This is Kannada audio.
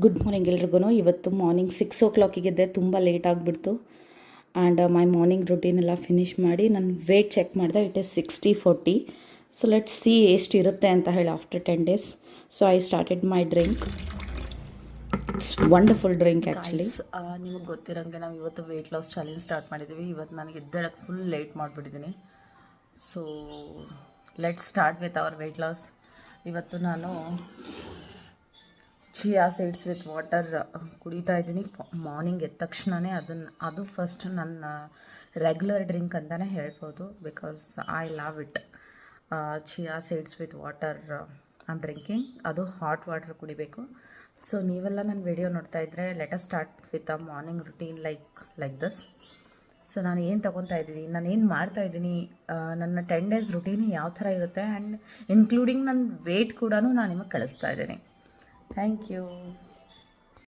ಗುಡ್ ಮಾರ್ನಿಂಗ್ ಎಲ್ರಿಗೂ. ಇವತ್ತು ಮಾರ್ನಿಂಗ್ 6 o'clock ಎದ್ದೆ, ತುಂಬ ಲೇಟ್ ಆಗಿಬಿಡ್ತು. ಆ್ಯಂಡ್ ಮೈ ಮಾರ್ನಿಂಗ್ ರುಟೀನ್ ಎಲ್ಲ ಫಿನಿಷ್ ಮಾಡಿ ನಾನು ವೇಟ್ ಚೆಕ್ ಮಾಡಿದೆ. It is 60-40. So let's see ಎಷ್ಟಿರುತ್ತೆ ಅಂತ ಹೇಳಿ after 10 days. So I started my drink. It's wonderful drink actually. ನಿಮಗೆ ಗೊತ್ತಿರೋಂಗೆ ನಾವು ಇವತ್ತು ವೆಯ್ಟ್ ಲಾಸ್ ಚಾಲೆಂಜ್ ಸ್ಟಾರ್ಟ್ ಮಾಡಿದ್ದೀವಿ. ಇವತ್ತು ನನಗೆ ಎದ್ದೇಳಕ್ಕೆ ಫುಲ್ ಲೇಟ್ ಮಾಡಿಬಿಟ್ಟಿದ್ದೀನಿ. So let's start with our weight loss. ಇವತ್ತು ನಾನು ಚಿಯಾ ಸೀಡ್ಸ್ ವಿತ್ ವಾಟರ್ ಕುಡಿತಾ ಇದ್ದೀನಿ. ಮಾರ್ನಿಂಗ್ ಎದ್ದ ತಕ್ಷಣವೇ ಅದು ಫಸ್ಟ್ ನನ್ನ ರೆಗ್ಯುಲರ್ ಡ್ರಿಂಕ್ ಅಂತಲೇ ಹೇಳ್ಬೋದು. Because I love it. Chia seeds with water I am drinking. ಅದು ಹಾಟ್ ವಾಟರ್ ಕುಡಿಬೇಕು. ಸೊ ನೀವೆಲ್ಲ ನನ್ನ ವಿಡಿಯೋ ನೋಡ್ತಾ ಇದ್ದರೆ let us start with a morning routine like this. So ನಾನು ಏನು ತೊಗೊತಾ ಇದ್ದೀನಿ, ನಾನು ಏನು ಮಾಡ್ತಾಯಿದ್ದೀನಿ, ನನ್ನ 10 days ರುಟೀನ್ ಯಾವ ಥರ ಇರುತ್ತೆ, ಆ್ಯಂಡ್ ಇನ್ಕ್ಲೂಡಿಂಗ್ ನನ್ನ ವೆಯ್ಟ್ ಕೂಡ ನಾನು ನಿಮಗೆ ಕಳಿಸ್ತಾ ಇದ್ದೀನಿ. Thank you.